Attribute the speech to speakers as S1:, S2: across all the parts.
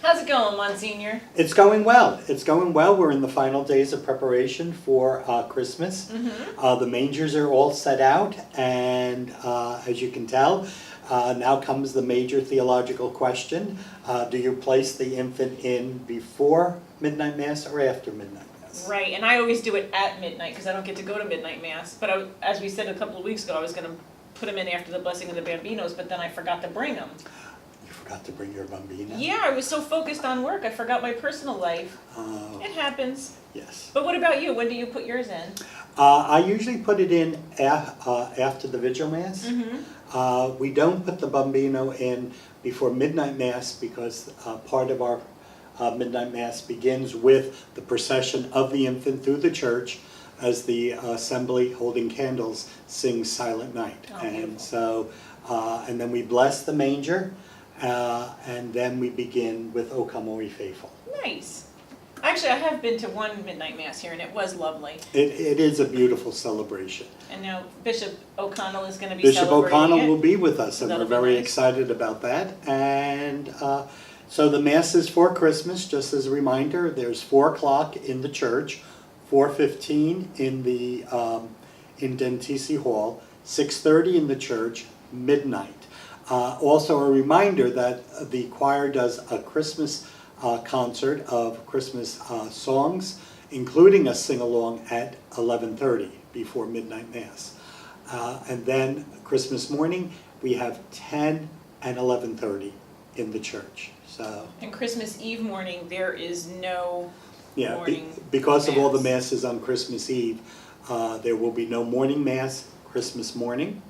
S1: How's it going, Monsignor?
S2: It's going well. It's going well. We're in the final days of preparation for Christmas. The mangers are all set out, and as you can tell, now comes the major theological question. Do you place the infant in before midnight mass or after midnight mass?
S1: Right, and I always do it at midnight because I don't get to go to midnight mass. But as we said a couple of weeks ago, I was going to put him in after the blessing of the Bambinos, but then I forgot to bring him.
S2: You forgot to bring your bambina?
S1: Yeah, I was so focused on work, I forgot my personal life. It happens.
S2: Yes.
S1: But what about you? When do you put yours in?
S2: I usually put it in after the Vigil Mass. We don't put the Bambino in before Midnight Mass because part of our Midnight Mass begins with the procession of the infant through the church as the assembly holding candles sings Silent Night.
S1: Oh,
S2: and
S1: beautiful.
S2: so, and then we bless the manger, and then we begin with O Come All Ye Faithful.
S1: Nice. Actually, I have been to one midnight mass here, and it was lovely.
S2: It is a beautiful celebration.
S1: And now Bishop O'Connell is going to be
S2: Bishop
S1: celebrating
S2: O'Connell
S1: it.
S2: will be with us, and
S1: That'll
S2: we're
S1: be
S2: very
S1: nice.
S2: excited about that. And so the Mass is for Christmas, just as a reminder. There's 4 o'clock in the church, 4:15 in the in Dentisi Hall, 6:30 in the church, midnight. Also a reminder that the choir does a Christmas concert of Christmas songs, including a sing-along at 11:30 before midnight mass. And then Christmas morning, we have 10 and 11:30 in the church. So
S1: And Christmas Eve morning, there is no
S2: yeah,
S1: morning
S2: because of all the
S1: mass.
S2: masses on Christmas Eve, there will be no morning mass Christmas morning.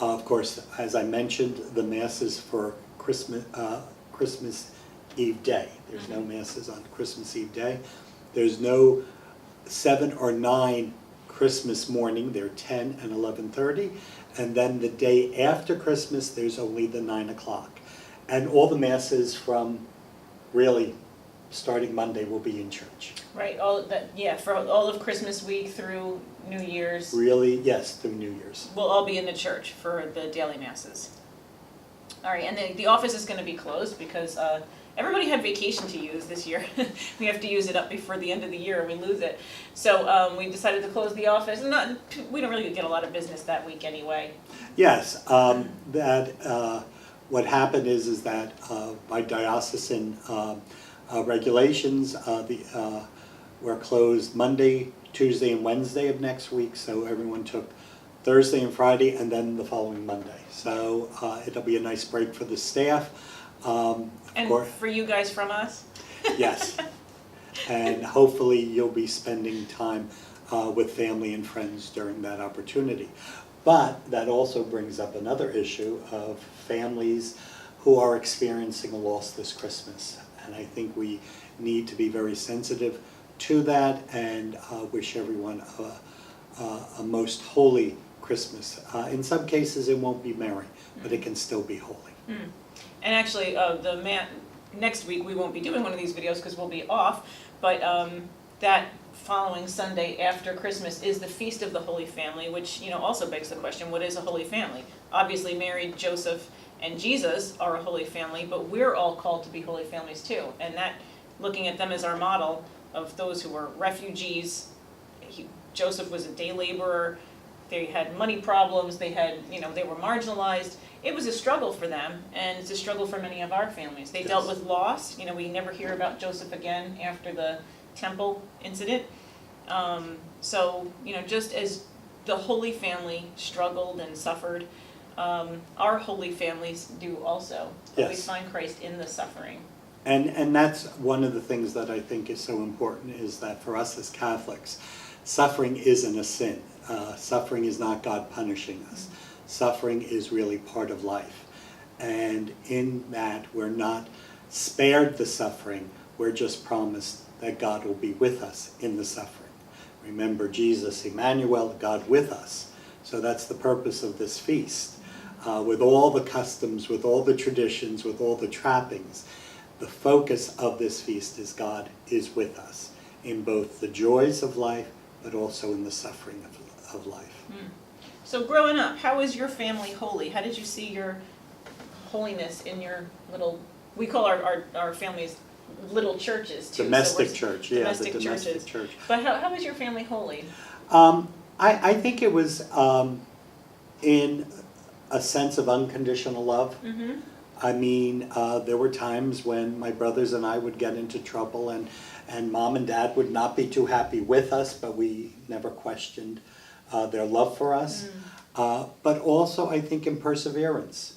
S2: Of course, as I mentioned, the masses for Christmas Eve day. There's no masses on Christmas Eve day. There's no 7 or 9 Christmas morning. They're 10 and 11:30. And then the day after Christmas, there's only the 9 o'clock. And all the masses from really starting Monday will be in church.
S1: Right, all that, yeah, for all of Christmas week through New Year's,
S2: Really, yes, through New Year's.
S1: we'll all be in the church for the daily masses. All right, and the office is going to be closed because everybody had vacation to use this year. We have to use it up before the end of the year or we lose it. So we decided to close the office. And we don't really get a lot of business that week anyway.
S2: Yes, what happened is that by diocesan regulations, we're closed Monday, Tuesday, and Wednesday of next week. So everyone took Thursday and Friday, and then the following Monday. So it'll be a nice break for the staff.
S1: And for you guys from us?
S2: Yes, and hopefully you'll be spending time with family and friends during that opportunity. But that also brings up another issue of families who are experiencing a loss this Christmas. And I think we need to be very sensitive to that and wish everyone a most holy Christmas. In some cases it won't be merry, but it can still be holy.
S1: And actually, next week we won't be doing one of these videos because we'll be off, but that following Sunday after Christmas is the Feast of the Holy Family, which also begs the question, what is a Holy Family? Obviously Mary, Joseph, and Jesus are a Holy Family, but we're all called to be Holy Families too. And that, looking at them as our model of those who were refugees, Joseph was a day laborer, they had money problems, they were marginalized. It was a struggle for them, and it's a struggle for many of our families. They dealt with loss. We never hear about Joseph again after the temple incident. So, just as the Holy Family struggled and suffered, our Holy Families do also.
S2: Yes.
S1: We find Christ in the suffering.
S2: And that's one of the things that I think is so important, is that for us as Catholics, suffering isn't a sin. Suffering is not God punishing us. Suffering is really part of life. And in that, we're not spared the suffering, we're just promised that God will be with us in the suffering. Remember Jesus, Emmanuel, God with us. So that's the purpose of this feast. With all the customs, with all the traditions, with all the trappings, the focus of this feast is God is with us in both the joys of life, but also in the suffering of life.
S1: So growing up, how was your family holy? How did you see your holiness in your little we call our families little churches too.
S2: Domestic
S1: so
S2: church, yeah,
S1: domestic
S2: the domestic
S1: churches.
S2: church.
S1: But how was your family holy?
S2: I think it was in a sense of unconditional love.
S1: Mm-hmm.
S2: I mean, there were times when my brothers and I would get into trouble, and mom and dad would not be too happy with us, but we never questioned their love for us. But also, I think, in perseverance,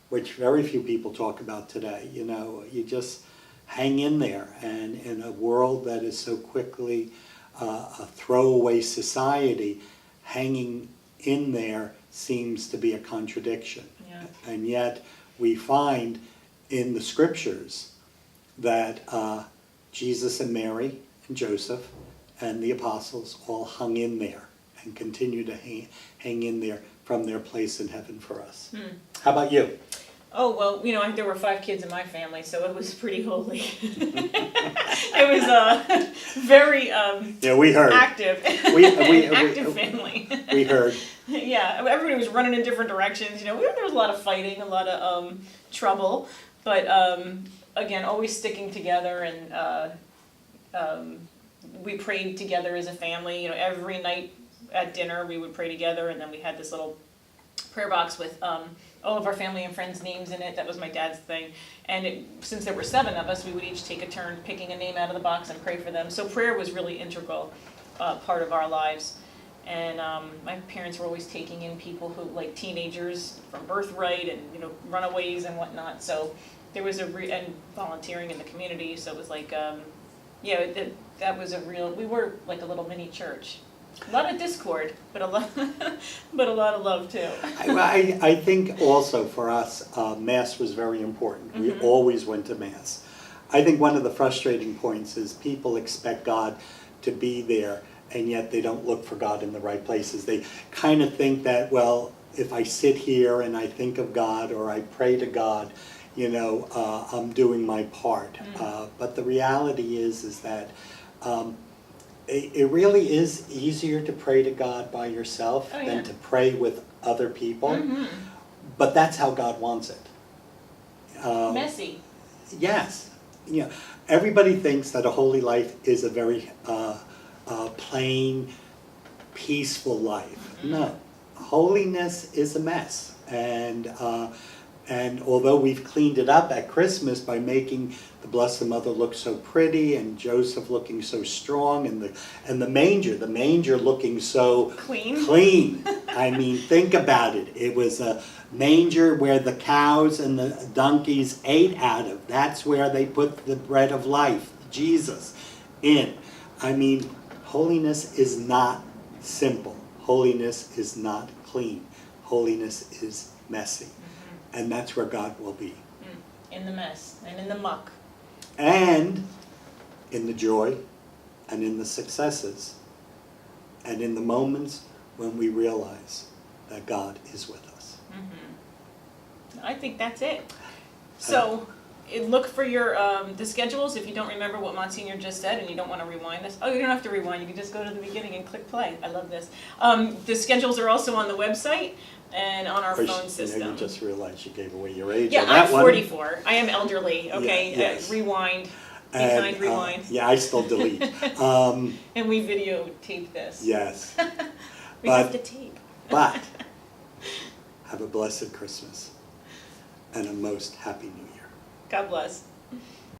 S2: which very few people talk about today. You know, you just hang in there, and in a world that is so quickly a throwaway society, hanging in there seems to be a contradiction.
S1: Yeah.
S2: And yet we find in the scriptures that Jesus and Mary and Joseph and the apostles all hung in there and continue to hang in there from their place in heaven for us. How about you?
S1: Oh, well, you know, there were 5 kids in my family, so it was pretty holy. It was a very
S2: Yeah, we heard.
S1: active, active family.
S2: We heard.
S1: Yeah, everybody was running in different directions. You know, there was a lot of fighting, a lot of trouble, but again, always sticking together, and we prayed together as a family. You know, every night at dinner we would pray together, and then we had this little prayer box with all of our family and friends' names in it. That was my dad's thing. And since there were 7 of us, we would each take a turn picking a name out of the box and pray for them. So prayer was really integral part of our lives. And my parents were always taking in people who, like teenagers from birthright and, you know, runaways and whatnot. So there was and volunteering in the community. So it was like, that was we were like a little mini church. A lot of discord, but a lot of love too.
S2: I think also for us, Mass was very important. We always went to Mass. I think one of the frustrating points is people expect God to be there, and yet they don't look for God in the right places. They kind of think that, well, if I sit here and I think of God or I pray to God, you know, I'm doing my part. But the reality is that it really is easier to pray to God by yourself than to pray with other people. But that's how God wants it.
S1: Messy.
S2: Yes. You know, everybody thinks that a holy life is a very plain, peaceful life. No. Holiness is a mess. And although we've cleaned it up at Christmas by making the Blessed Mother look so pretty and Joseph looking so strong and the manger looking so clean. I mean, think about it. It was a manger where the cows and the donkeys ate out of. That's where they put the bread of life, Jesus, in. I mean, holiness is not simple. Holiness is not clean. Holiness is messy. And that's where God will be.
S1: In the mess and in the muck.
S2: And in the joy and in the successes and in the moments when we realize that God is with us.
S1: I think that's it. So look for your the schedules. If you don't remember what Monsignor just said and you don't want to rewind this, you don't have to rewind. You can just go to the beginning and click play. I love this. The schedules are also on the website and on our phone system.
S2: You just realized you gave away your age.
S1: Yeah,
S2: on that
S1: I'm 44. I am elderly. Okay,
S2: yes.
S1: Rewind. Behind rewind.
S2: Yeah, I still delete.
S1: And we videotape this.
S2: Yes.
S1: We have to tape.
S2: But have a blessed Christmas and a most happy New Year.
S1: God bless.